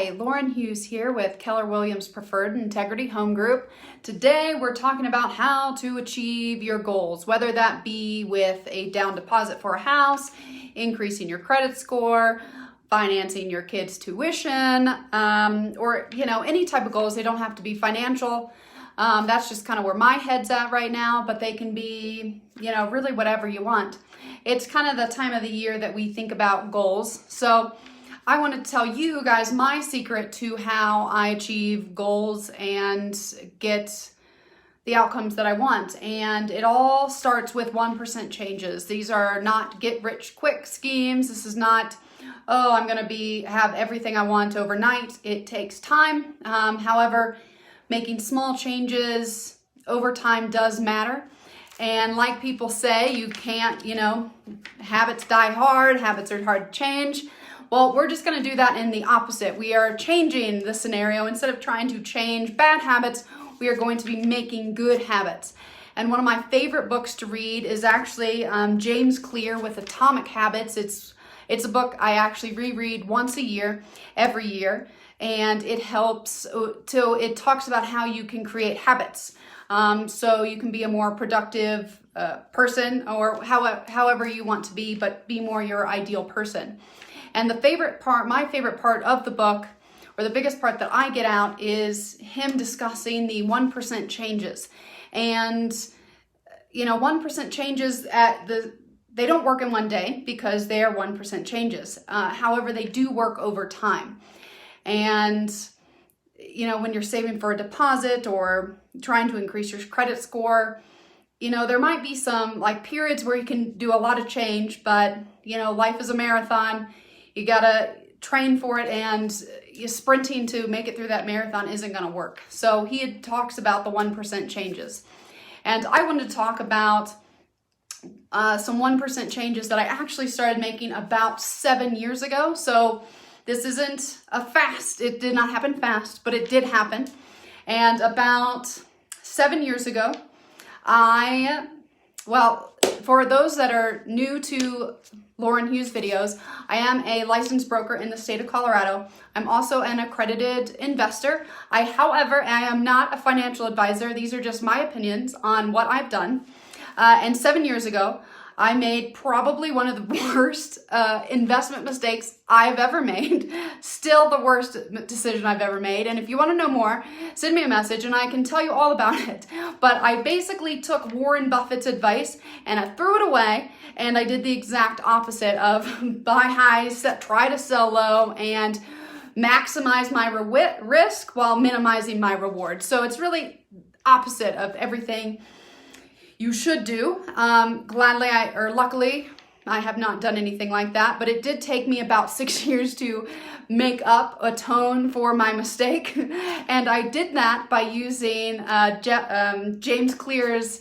Hi, Lauren Hughes here with Keller Williams Preferred Integrity Home Group. Today we're talking about how to achieve your goals, whether that be with a down deposit for a house, increasing your credit score, financing your kids' tuition, or any type of goals. They don't have to be financial. That's just kind of where my head's at right now, but they can be, really whatever you want. It's kind of the time of the year that we think about goals. So I want to tell you guys my secret to how I achieve goals and get the outcomes that I want. And it all starts with 1% changes. These are not get rich quick schemes. This is not, oh, I'm going to have everything I want overnight. It takes time. However, making small changes over time does matter. And like people say, you can't, habits die hard. Habits are hard to change. Well, we're just going to do that in the opposite. We are changing the scenario. Instead of trying to change bad habits, we are going to be making good habits. And one of my favorite books to read is actually James Clear with Atomic Habits. It's a book I actually reread once a year, every year, and it helps. It talks about how you can create habits, so you can be a more productive person, or however you want to be, but be more your ideal person. And my favorite part of the book, or the biggest part that I get out, is him discussing the 1% changes. And 1% changes they don't work in one day because they are 1% changes. However, they do work over time. And when you're saving for a deposit or trying to increase your credit score, there might be some periods where you can do a lot of change, but life is a marathon. You gotta train for it, and sprinting to make it through that marathon isn't gonna work. So he talks about the 1% changes. And I wanted to talk about some 1% changes that I actually started making about 7 years ago. So this isn't it did not happen fast, but it did happen. And about 7 years ago, for those that are new to Lauren Hughes videos, I am a licensed broker in the state of Colorado. I'm also an accredited investor. However, I am not a financial advisor. These are just my opinions on what I've done. And 7 years ago, I made probably one of the worst investment mistakes I've ever made. Still the worst decision I've ever made. And if you want to know more, send me a message and I can tell you all about it. But I basically took Warren Buffett's advice and I threw it away, and I did the exact opposite of buy high, try to sell low, and maximize my risk while minimizing my reward. So it's really opposite of everything you should do. Luckily, I have not done anything like that, but it did take me about 6 years to atone for my mistake. And I did that by using James Clear's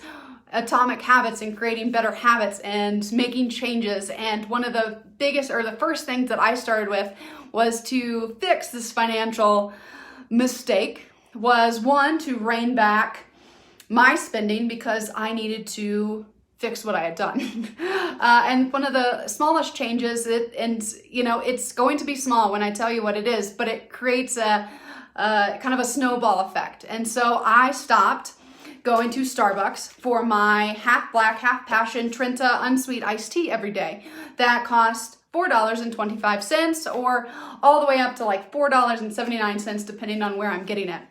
Atomic Habits and creating better habits and making changes. And one of the first things that I started with was to fix this financial mistake was, one, to rein back my spending because I needed to fix what I had done. And one of the smallest changes, it's going to be small when I tell you what it is, but it creates a kind of a snowball effect. And so I stopped going to Starbucks for my half black, half passion Trenta unsweet iced tea every day. That cost $4.25 or all the way up to $4.79, depending on where I'm getting it.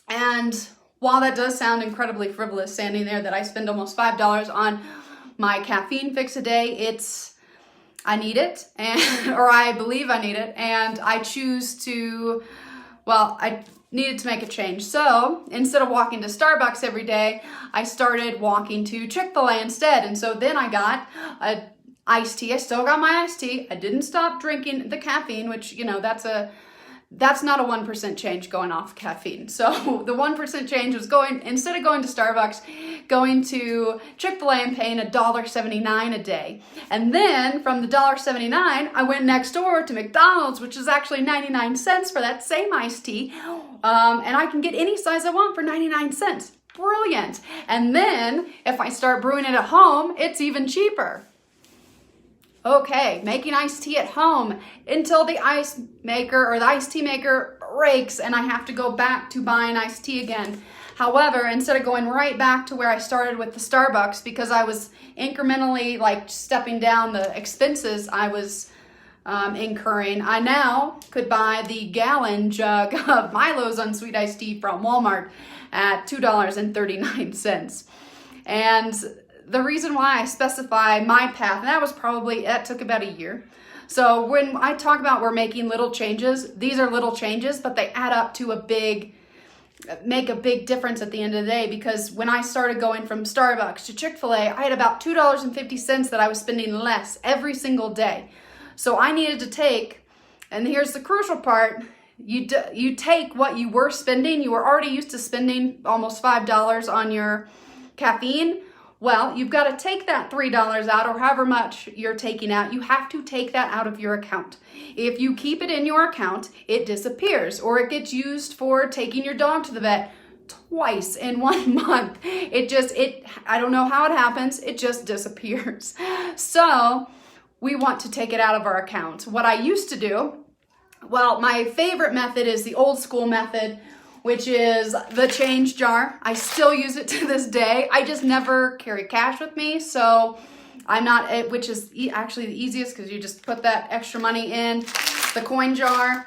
And while that does sound incredibly frivolous, standing there that I spend almost $5 on my caffeine fix a day, I need it, or I believe I need it, and I I needed to make a change. So instead of walking to Starbucks every day, I started walking to Chick-fil-A instead. And so then I got a iced tea. I still got my iced tea. I didn't stop drinking the caffeine, which, that's not a 1% change going off caffeine. So the 1% change was instead of going to Starbucks, going to Chick-fil-A and paying $1.79 a day. And then from the $1.79, I went next door to McDonald's, which is actually 99 cents for that same iced tea. And I can get any size I want for 99 cents. Brilliant. And then if I start brewing it at home, it's even cheaper. Okay, making iced tea at home until the ice maker or the iced tea maker breaks and I have to go back to buying iced tea again. However, instead of going right back to where I started with the Starbucks, because I was incrementally like stepping down the expenses I was incurring, I now could buy the gallon jug of Milo's unsweet iced tea from Walmart at $2.39. And the reason why I specify my path, and that took about a year. So when I talk about we're making little changes, these are little changes, but they add up to make a big difference at the end of the day, because when I started going from Starbucks to Chick-fil-A, I had about $2.50 that I was spending less every single day. So I needed to take, and here's the crucial part, you take what you were spending. You were already used to spending almost $5 on your caffeine. Well, you've got to take that $3 out, or however much you're taking out. You have to take that out of your account. If you keep it in your account, it disappears, or it gets used for taking your dog to the vet twice in 1 month. I don't know how it happens. It just disappears. So we want to take it out of our account. What I used to do, well, my favorite method is the old school method, which is the change jar. I still use it to this day. I just never carry cash with me, so which is actually the easiest, because you just put that extra money in the coin jar,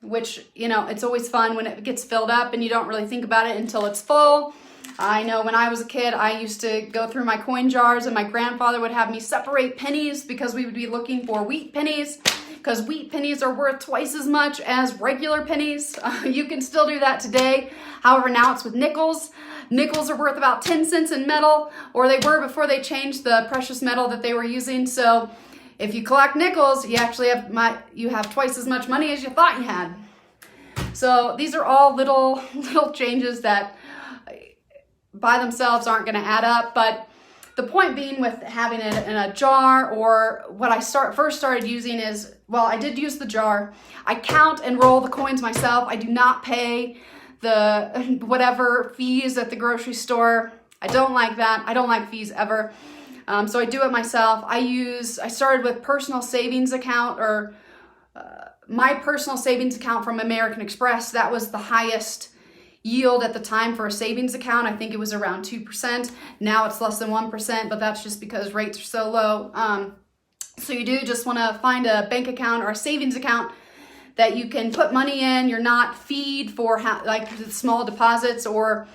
which, it's always fun when it gets filled up and you don't really think about it until it's full. I know when I was a kid, I used to go through my coin jars, and my grandfather would have me separate pennies, because we would be looking for wheat pennies, because wheat pennies are worth twice as much as regular pennies. You can still do that today. However, now it's with nickels. Nickels are worth about 10 cents in metal, or they were before they changed the precious metal that they were using. So if you collect nickels, you actually have twice as much money as you thought you had. So these are all little changes that by themselves aren't going to add up, but the point being with having it in a jar, or what I first started using is, well, I did use the jar. I count and roll the coins myself. I do not pay the whatever fees at the grocery store. I don't like that. I don't like fees ever. So I do it myself. I started with personal savings account, or my personal savings account from American Express. That was the highest yield at the time for a savings account. I think it was around 2%. Now it's less than 1%, but that's just because rates are so low. So you do just want to find a bank account or a savings account that you can put money in. You're not feed for like small deposits, or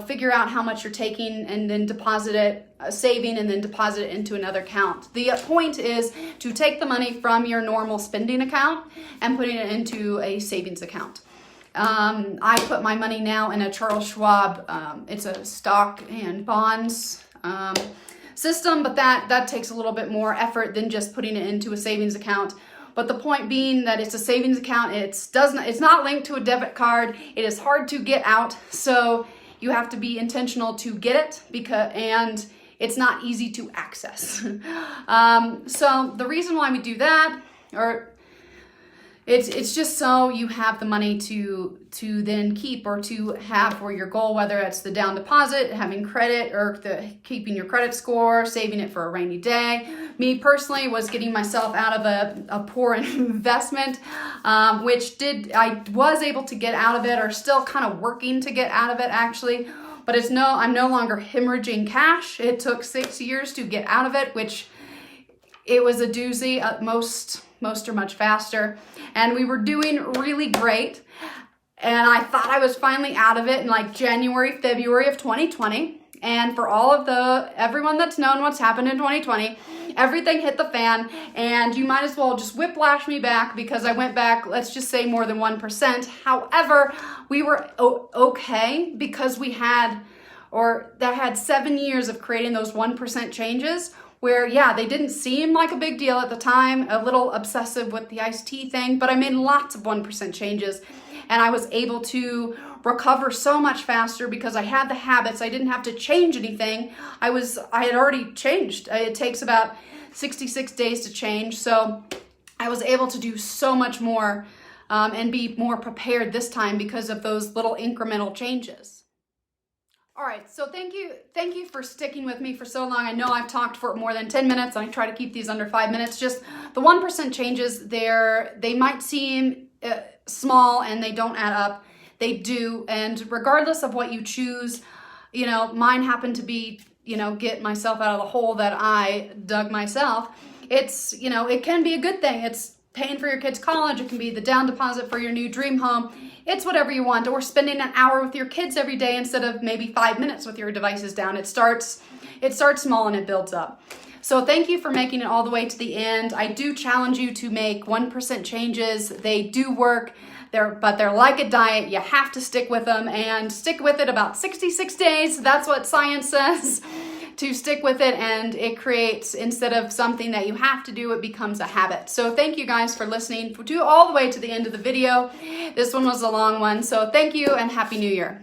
figure out how much you're taking and then deposit it, saving, and then deposit it into another account. The point is to take the money from your normal spending account and putting it into a savings account. I put my money now in a Charles Schwab, it's a stock and bonds system, but that takes a little bit more effort than just putting it into a savings account. But the point being that it's a savings account, it's not linked to a debit card. It is hard to get out, so you have to be intentional to get it, and it's not easy to access. So the reason why we do that, or it's just so you have the money to then keep, or to have for your goal, whether it's the down deposit, having credit, or keeping your credit score, saving it for a rainy day. Me personally was getting myself out of a poor investment, which I was able to get out of it, or still kind of working to get out of it actually. But I'm no longer hemorrhaging cash. It took 6 years to get out of it, which it was a doozy. Most are much faster, and we were doing really great, and I thought I was finally out of it in like January, February of 2020. And for everyone that's known what's happened in 2020, everything hit the fan, and you might as well just whiplash me back, because I went back, let's just say, more than 1%. However, we were okay, because that had 7 years of creating those 1% changes, where, yeah, they didn't seem like a big deal at the time, a little obsessive with the iced tea thing, but I made lots of 1% changes, and I was able to recover so much faster because I had the habits. I didn't have to change anything. I had already changed. It takes about 66 days to change, so I was able to do so much more and be more prepared this time because of those little incremental changes. All right, so thank you for sticking with me for so long. I know I've talked for more than 10 minutes. I try to keep these under 5 minutes. Just the 1% changes there, they might seem small and they don't add up. They do, and regardless of what you choose, you know, mine happened to be, you know, get myself out of the hole that I dug myself. It's, you know, it can be a good thing. It's paying for your kids' college. It can be the down deposit for your new dream home. It's whatever you want. Or spending an hour with your kids every day instead of maybe 5 minutes with your devices down. It starts small and it builds up. So thank you for making it all the way to the end. I do challenge you to make 1% changes. They do work. But they're like a diet. You have to stick with them and stick with it about 66 days. That's what science says. To stick with it, and it creates, instead of something that you have to do, it becomes a habit. So thank you guys for listening all the way to the end of the video. This one was a long one, so thank you and Happy New Year.